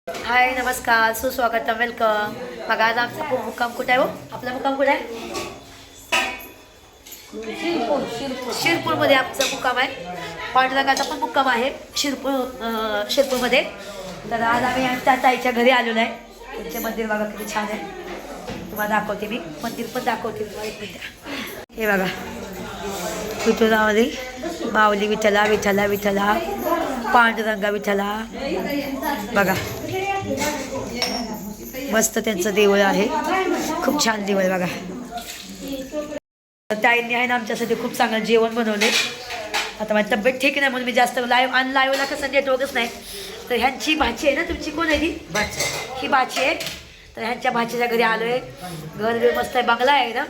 हाय नमस्कार सुस्वागत वेलकम. बघा आज आमचा मुक्काम कुठे आहे हो? आपला मुक्काम कुठे आहे? शिरपूरमध्ये आमचा मुक्काम आहे. पांडुरंगाचा पण मुक्काम आहे शिरपूरमध्ये. तर आज आम्ही त्या ताईच्या घरी आलेलो आहे. त्यांचे मंदिर बघा किती छान आहे. तुम्हाला दाखवते मी मंदिर पण दाखवते तुम्हाला एक मिनिट. हे बघा कुतुरामध्ये माऊली विठ्ठला विठ्ठला विठ्ठला पांडुरंगा विठ्ठला बघा मस्त त्यांचं देऊळ आहे. खूप छान देऊळ आहे बघा. ताईंनी आहे ना आमच्यासाठी खूप चांगलं जेवण बनवले. आता माझी तब्येत ठीक नाही म्हणून मी जास्त लाईव्हला कसं नेटवर्कच नाही. तर ह्यांची भाची आहे ना तुमची कोण आहे ती ही भाची आहे. तर ह्यांच्या भाचीच्या घरी आलो आहे. घर बिर मस्त आहे बंगला आहे ना.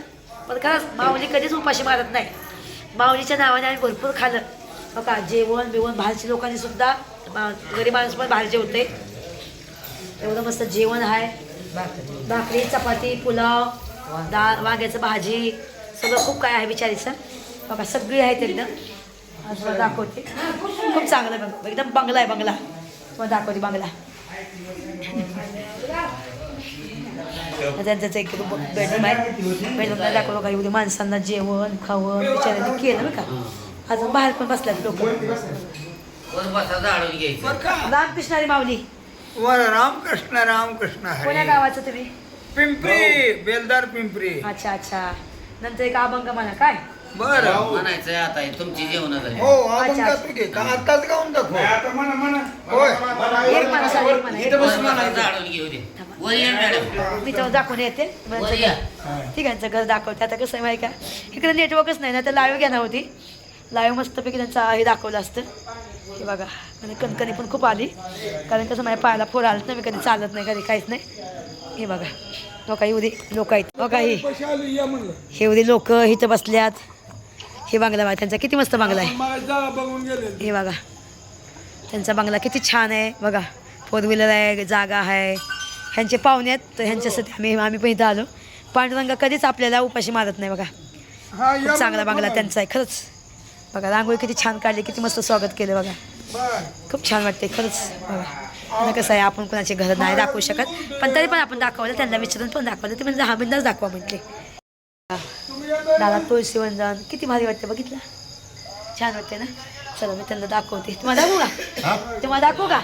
पण खरंच माऊली कधीच उपाशी मारत नाही. माऊलीच्या नावाने आम्ही भरपूर खाल्लं बघा. जेवण बिवण बाहेरच्या लोकांनी सुद्धा गरीब माणूस पण बाहेर जेवते. एवढं मस्त जेवण आहे. भाकरी चपाती पुलाव डाळ वांग्याचं भाजी सगळं खूप काय आहे बिचारीचं बघा. सगळी आहेत एकदम. असं दाखवते खूप चांगलं बघा. एकदम बंगला आहे बंगला. तुम्हाला दाखवते बंगला. त्यांचं एक बेडरूम आहे. बेडरूमला दाखवलं का एवढी माणसांना जेवण खावण बिचाऱ्यांनी केलं बरं का. अजून बाहेर पण बसल्यात लोक. रामकृष्णारी माऊली वर रामकृष्ण रामकृष्ण कोण्या गावाचं तुम्ही? पिंपरी बेलदार पिंपरी. अच्छा अच्छा. नंतर एक अभंग म्हणा काय बरं म्हणायचं आता तुमची जेवण झाली. हो आपण गातो की आताच गाऊन दाखव. होय एक म्हणा सर एक म्हणा. एक म्हणा. झाडून घेऊ दे. वर ये मॅडम. मी तेव्हा दाखवून येते. वर या. ठीक आहे त्यांचं घर दाखवते. आता कसं आहे माहिती का इकडे नेटवर्कच नाही ना. तर लाईव्ह घेणार होती. लाईव्ह मस्तपैकी त्यांचं हे दाखवलं असतं. हे बघा आणि कणकणी पण खूप आली. कारण कसं माझ्या पायाला फोड आलं ना. मी कधी चालत नाही कधी काहीच नाही. हे बघा लोक एवढी लोक आहेत बघा. हे एवढी लोक इथं बसल्यात. हे बंगला बघा त्यांचा किती मस्त बंगला आहे. हे बघा त्यांचा बंगला किती छान आहे बघा. 4 व्हीलर आहे जागा आहे. ह्यांचे पाहुणे आहेत तर ह्यांच्यासाठी आम्ही पण इथं आलो. पांडुरंग कधीच आपल्याला उपाशी मारत नाही बघा. खूप चांगला बंगला त्यांचा आहे खरंच. बघा रांगोळी किती छान काढली. किती मस्त स्वागत केलं बघा. खूप छान वाटते खरंच बघा. आता कसं आहे आपण कोणाचे घर नाही दाखवू शकत. पण तरी पण आपण दाखवलं. त्यांना विचारून पण दाखवलं. ते म्हणजे 10 मिनिटच दाखवा म्हटले. दादा तुळशी वंदन किती भारी वाटते बघितलं. छान वाटते ना. चला मी त्यांना दाखवते. तुम्हाला दाखवू का? तुम्हाला दाखवू का?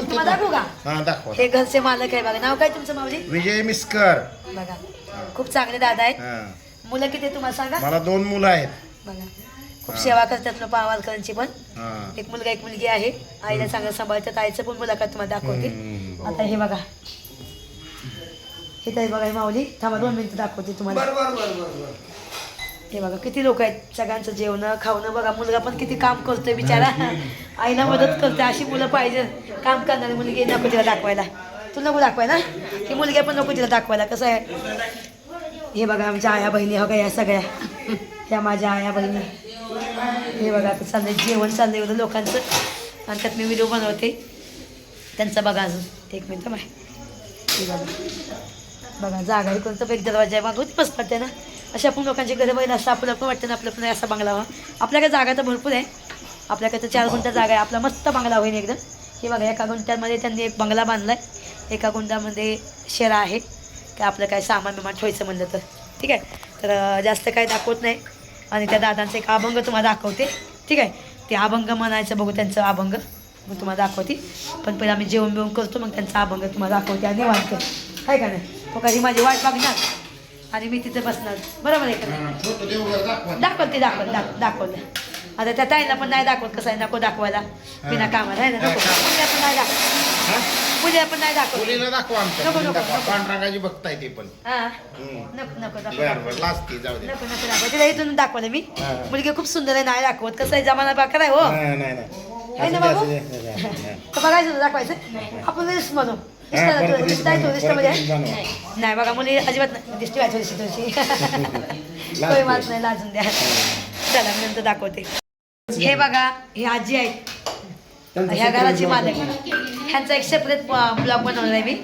तुम्हाला दाखवू का? हे घरचे मालक आहे बघा. नाव काय तुमचं माऊली? विजय मिस्कर. बघा खूप चांगले दादा आहेत. मुलं किती आहे तुम्हाला सांगा? मला 2 मुलं आहेत बघा खूप सेवा करतात लोक पावालकरांची पण. एक मुलगा एक मुलगी आहे. आईला चांगलं सांभाळतात. आईचं पण मुलाखत तुम्हाला दाखवते. आता हे बघा हे तरी बघा हे माऊली. थांबा 2 मिनिटं दाखवते तुम्हाला. हे बघा किती लोक आहेत. सगळ्यांचं जेवणं खावणं बघा. मुलगा पण किती काम करतोय बिचारा. आईला मदत करते. अशी मुलं पाहिजे. काम करणारी मुलगी नको तिला दाखवायला. तू नको दाखवायला की मुलगी पण नको तिला दाखवायला. कसं आहे हे बघा आमच्या आया बहिणी हो का या सगळ्या. ह्या माझ्या आया बहिणी. हे बघा आता चाललंय जेवण चाललंय एवढं लोकांचं. आणि त्यात मी व्हिडिओ बनवते त्यांचा बघा. अजून 1 मिनटं माय. हे बघा जागा इकडून तर एक दरवाजा आहे. मागवती मस्त वाटते ना. अशा आपण लोकांची घरं बघितलं असं आपलं पण वाटतं ना. आपलं पण असा बंगला व्हा. आपल्याकडे जागा तर भरपूर आहे. आपल्याकडे तर 4 गुंठा जागा आहे. आपला मस्त बंगला होईल एकदम. हे बघा 1 गुंठ्यामध्ये त्यांनी एक बंगला बांधला आहे. 1 गुंठ्यामध्ये शेरा आहे. काय आपलं काय सामान बिमान ठेवायचं म्हणलं तर ठीक आहे. तर जास्त काही दाखवत नाही. आणि त्या दादांचं एक अभंग तुम्हाला दाखवते ठीक आहे. ते अभंग म्हणायचं बघू त्यांचं अभंग मग तुम्हाला दाखवते. पण पहिला आम्ही जेवण बिवून करतो मग त्यांचा अभंग तुम्हाला दाखवते. आणि निवांत आहे का नाही. तो कधी माझी वाट बघणार आणि मी तिथे बसणार. बरोबर आहे का नाही. दाखवलं. आता त्या ताईला पण नाही दाखवत. कसं आहे नको दाखवायला बिना कामाला आहे ना. नको पुण्याला पण नाही दाखवत. पुण्याला पण नाही दाखवत. पांडुरंगाची बघताय ते पण. हां नको दाखवा. तिला इथून दाखवलं मी. मुलगी खूप सुंदर आहे. नाही दाखवत. कसं आहे जमाना बाकर आहे हो. आहे ना बाबू. तर बघायचं दाखवायचं. आपण रिस्ट म्हणू नाही बघा मुली अजिबात नाही. दिसती व्हायची थोडीशी काही मात नाही लाजून द्या. चला मी नंतर दाखवते. हे बघा हे आजी आहेत. ह्या घराची मालक. ह्यांचा एक सेपरेट ब्लॉग बनवणार आहे मी.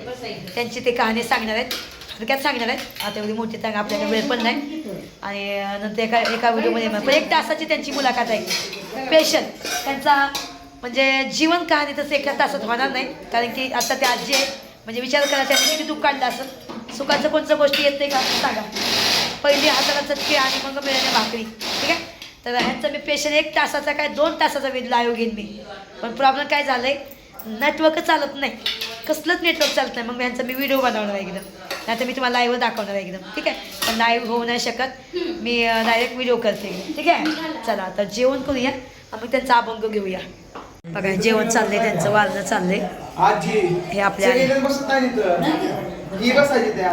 त्यांची ते कहाणी सांगणार आहेत. थोडक्यात सांगणार आहेत. आता एवढी मोठी तर आपल्याकडे वेळ पण नाही. आणि नंतर एका व्हिडिओमध्ये पण 1 तासाची त्यांची मुलाखत आहे. पेशंट त्यांचा म्हणजे जीवन कहाणी तसं एका तासात होणार नाही, कारण की आता ते आजी आहे, म्हणजे विचार करा त्यांनी किती दुःख काढलं असं. सुखाचं कोणत्या गोष्टी येत नाही का सांगा. पहिली हाताला चटके आणि मग मिळाल्या भाकरी, ठीक आहे. तर ह्यांचा मी पेशंट 1 तासाचा काय 2 तासाचा लाईव्ह घेईन मी. पण प्रॉब्लेम काय झालं आहे, नेटवर्क चालत नाही, कसलंच नेटवर्क चालत नाही. मग मी ह्यांचा विडिओ बनवणार आहे एकदम, नाही तर मी तुम्हाला लाईव्ह दाखवणार आहे एकदम, ठीक आहे. पण लाईव्ह होऊ नाही शकत, मी डायरेक्ट व्हिडिओ करते एकदम, ठीक आहे. चला आता जेवण करूया, मग त्यांचा अभंग घेऊया. बघा जेवण चाललंय, त्यांचं वारणं चाललंय. आजी हे आपल्या सगळेजण बसत नाही तिथं. ही बसायची त्या.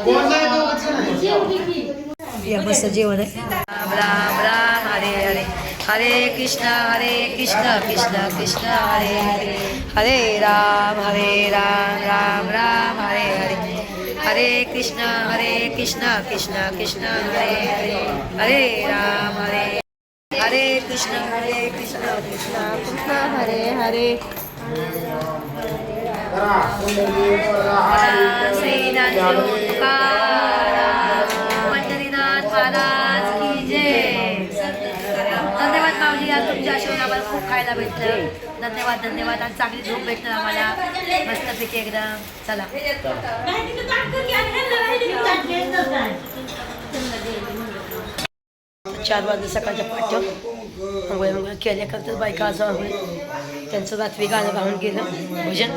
कोण नाही दोघंच नाही. या मस्त जेवण आहे. राम राम राम हरे हरे, हरे कृष्ण कृष्ण कृष्ण हरे हरे, हरे राम राम राम हरे हरे, हरे कृष्ण कृष्ण कृष्ण हरे हरे, हरे राम हरे कृष्ण कृष्ण कृष्ण हरे हरे. पंढरीनाथ महाराज की जय. धन्यवाद माऊली, आज तुमच्या आशीर्वाद आम्हाला खूप खायला भेटलं. धन्यवाद आणि चांगली झोप भेटलं आम्हाला मस्तपैकी एकदम. चला चार वाजता सकाळच्या पाठ्यावर आंघोळ केल्या करतात बायका. असं आंघोळ त्यांचं रात्री गाणं गाऊन गेलं भजन.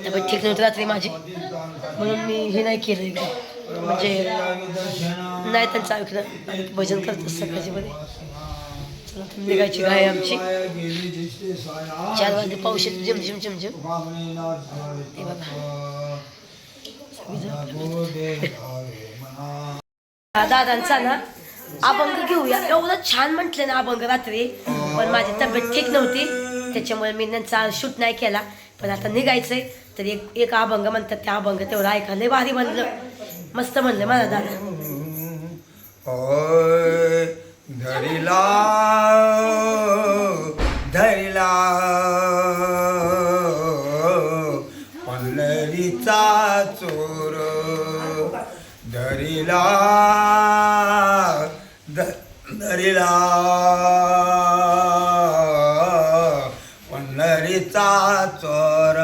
त्यामुळे ठीक नव्हतं रात्री माझी, म्हणून मी हे नाही केलं इकडे, म्हणजे नाही त्यांचं ऐकलं आणि भजन करतात सकाळची मध्ये. चला निघायची घाय आमची. 4 वाजता पाऊस येतो झिमझिम झिमझिम. ते बघा दादांचा ना अभंग घेऊया, एवढं छान म्हटलं ना अभंग रात्री, पण माझी तब्येत ठीक नव्हती त्याच्यामुळे मी त्यांचा शूट नाही केला. पण आता निघायचंय तर एक अभंग म्हणतात, त्या अभंग तेवढं ऐकायला लय भारी म्हणलं, मस्त म्हणलं मला दादा. धरिला धरिला पंढरीचा चोर, धरिला धरिला पंढरीचा चोर,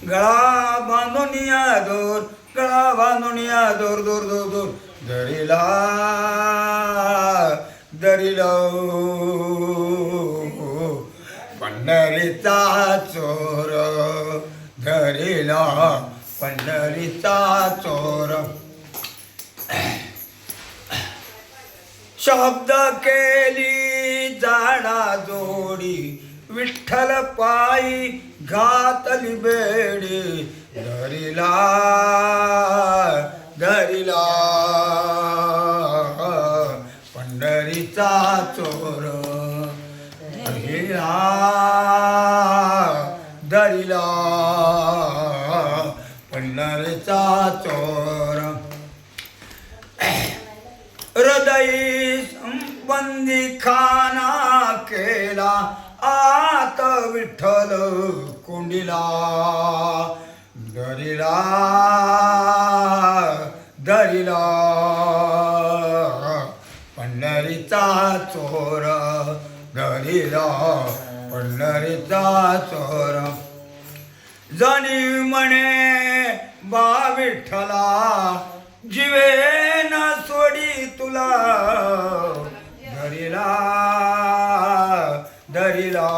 गळा बांधून या दूर, गळा बांधून या दूर दूर दूर दूर, धरिला धरिला पंढरीचा चोर, धरिला पंढरीचा चोर. शब्द केली जाणा जोडी, विठ्ठल पायी घातली बेडी, धरिला धरिला पंढरीचा चोर, धरिला धरिला पंढरीचा चोर. हृदय संबंधी खाना केला, आत विठ्ठल कोंडिला, धरिला धरिला पंढरीचा चोर, धरिला पंढरीचा चोर. जणी म्हणे बा विठ्ठला, जीवे न सोडी तुला, धरिला धरिला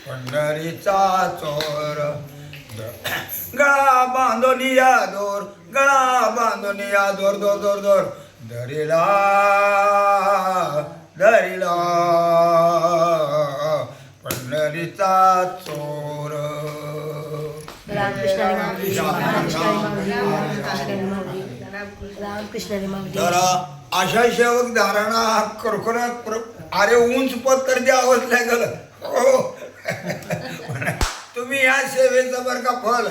पंढरीचा चोर. गळा बांधून या दोर, गळा बांधून या दोर दोर दोर दोर, धरिला धरिला पंढरीचा चोर. तर अशा सेवक धारणा खरोखर अरे उंच पद तर द्यावंच लागलं हो. तुम्ही या सेवेचं बरं का फल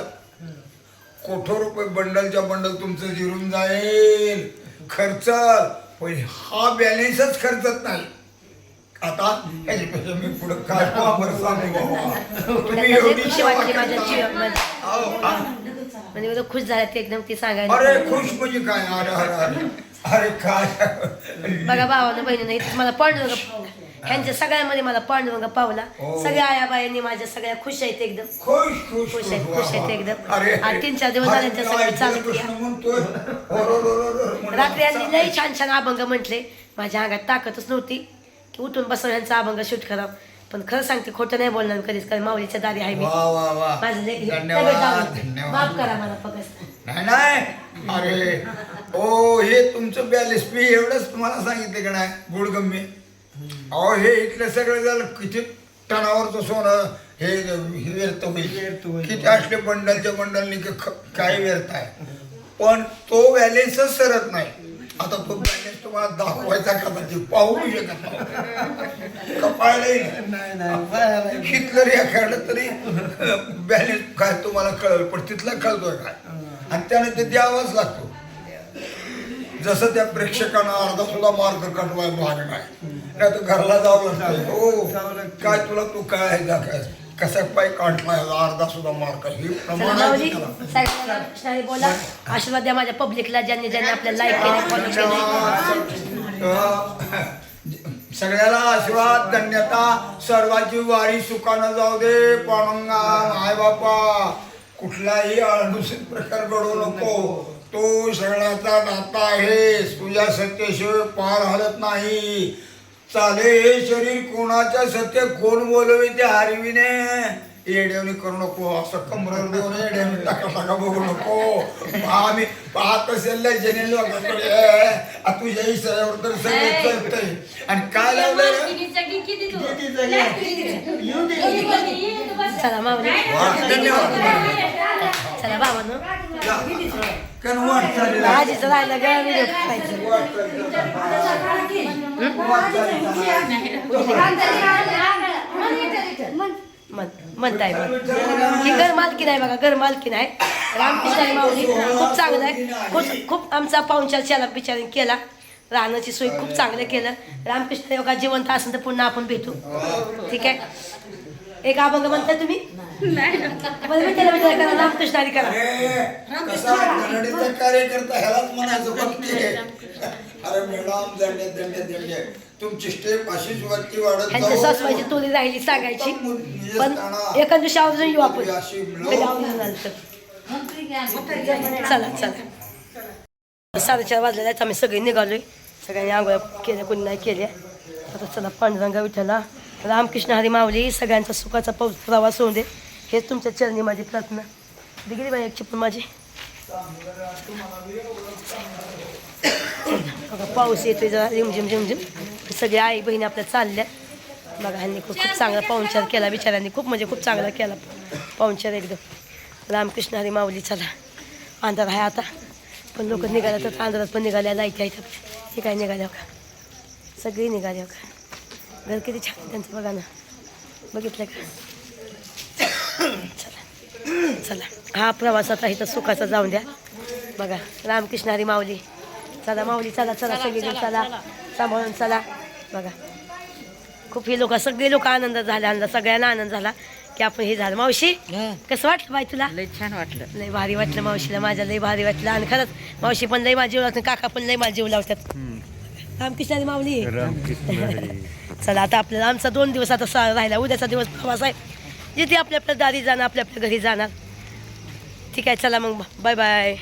कोटी रुपये बंडलच्या बंडल तुमचं जिरून जाईल खर्च, पण हा बॅलेन्सच खर्चत नाही. आता ह्याच्यापेक्षा मी पुढे काय वापर सांगू बाबा. तुम्ही एवढी म्हणजे खुश झाले ते एकदम ती सांगायला. अरे खुश म्हणजे काय, अरे अरे अरे अरे काय बघा भावानं बहिणीनं तुम्हाला पांडुरंग ह्यांच्या सगळ्यामध्ये मला पांडुरंग पावला. हो. सगळ्या आयाबायांनी माझ्या सगळ्या खुश आहेत एकदम. खुश खुश खुश आहेत, खुश. खुश आहेत वा, वा. एकदम. अरे आणि 3-4 दिवस झाले त्यांच्या सगळ्या चालू कृष्ण केल्या. म्हणतोय म्हणून रात्री यांनी लई छान छान अभंग म्हटले. माझ्या अंगात ताकदच नव्हती की उठून बसून ह्यांचा अभंग शूट करावं. पण खरं सांगते, खोटं नाही बोलणार कधीच, कारण माऊलीच्या दारी आहे मी. वा वा वा माझं लेक धन्यवाद धन्यवाद. माफ करा मला फक्त. नाही नाही अरे ओ हे तुमचं बॅलेन्स मी एवढंच तुम्हाला सांगितलं का नाही गुडगम्मे. अहो हे इथलं सगळं झालं किती टणावरचं सोनं हे व्यर्थ होईल. किती असले बंडलच्या बंडलनी काय व्यर्थ आहे. पण तो बॅलेन्सच सरत नाही. आता तो बॅलेन्स तुम्हाला दाखवायचा कदाचित पाहू शकत नाही. कपाळालाही कितलं रेखाडलं तरी बॅलेन्स काय तुम्हाला कळलं, पण तिथला कळतोय काय. आणि त्याने ते द्यावाच लागतो. जसं त्या प्रेक्षकांना अर्धा सुद्धा मार्क कटवाय भाग नाही, नाही तर घरला जावं लागतं. हो काय तुला तू काय आहे का काय कसा पाय काढलाय अर्धा सुद्धा मार्क हे प्रमाण आहे माऊली त्याला. साहेब बोला, आशीर्वाद द्या माझ्या पब्लिकला, ज्यांनी ज्यांनी आपल्याला लाईक केलं, फॉलो केलं. सगळ्याला आशीर्वाद धन्यता. सर्वांची वारी सुखानं जाऊ दे. पांडुरंगा आई बापा कुठलाही अडुसित प्रकार घडवू नको. तो सगळ्याचा दाता आहे. तुझ्या सत्तेशिवाय पार हलत नाही. चाले हे शरीर कोणाच्या सत्य कोण बोलवे ते हरविने. येड्यावणी करू नको. असं कमरवर देऊन येड्यावणी टाका टाका बघू नको. आम्ही पाहत असेल जने लोकांकडे तुझ्या इशाऱ्यावर तर सगळे चलतंय. आणि काय लावलंय चला माऊली, धन्यवाद. चला बाबांनो, कन्वर्ट झालेला आहे. आजीचं राहिलं ग व्हिडिओ करायचं. म्हणताय ही घर मालकी नाही बघा, घर मालकी नाही. रामकृष्ण माऊली खूप चांगलं आहे. खूप आमचा पाहुणचार त्याला बिचारीने केला. राहण्याची सोय खूप चांगलं केलं. रामकृष्ण योगा जिवंत असेल तर पुन्हा आपण भेटू. ठीक आहे. एक अभंग म्हणताय तुम्ही? करा रामकृष्ण हरी करा. कसा धनडीचा कार्यकर्ता ह्यालाच म्हणायचं बघते. अरे मॅडम दंडे दंडे दंडे तुमची स्टेप अशीच वरती वाढत ह्यांच्या सासूबाईची तोली राहिली सांगायची, पण एका दिवशी आवर्जून येऊ आपण. कधी आवर्जून आलं तर. चला चला 4:30 वाजलेले आहेत. आम्ही सगळे निघालोय. सगळ्यांनी आंघोळ केल्या, कोणी नाही केल्या. आता चला पांडुरंगा विठ्ठला रामकृष्ण हरी माऊली सगळ्यांचा सुखाचा प्रवास होऊ दे. हेच तुमच्या चरणी माझी प्रार्थना. दिगरी बाई एकची पण माझी. बघा पाऊस येतोय जरा रिमझिम रिमझिम. सगळे आई बहिणी आपल्या चालल्या. बघा ह्यांनी खूप चांगला पाहुणचार केला. बिचाऱ्यांनी खूप म्हणजे खूप चांगला केला पाहुणचार एकदम. रामकृष्ण हरी माऊली. चला अंधार आहे आता, पण लोक निघाल्या तर अंधारात पण निघाल्या. लाईट आहेत हे काय निघाल्या का, सगळी निघाल्या का. घर किती छान आहे त्यांचं बघा ना, बघितलं का. चला चला हा प्रवास आता इथं सुखाचा जाऊन द्या. बघा रामकृष्ण हरी माऊली. चला माऊली चला चला सगळेजण चला, सांभाळून चला. बघा खूप हे लोक सगळे लोक आनंद झाला. सगळ्यांना आनंद झाला की आपण हे झालं. मावशी कसं वाटलं बाई तुला? लय छान वाटलं. लय भारी वाटलं मावशीला, माझ्या लय भारी वाटलं. आणि खरंच मावशी पण लय माझी जीव लावतात, काका पण लय माझी जीव लावतात. रामकृष्ण हरी माऊली. चला आता आपल्याला आमचा 2 दिवस आता राहिला. उद्याचा दिवस प्रवास आहे. जिथे आपल्या आपल्या दारी जाणार, आपल्या आपल्या घरी जाणार. ठीक आहे चला मग बाय बाय.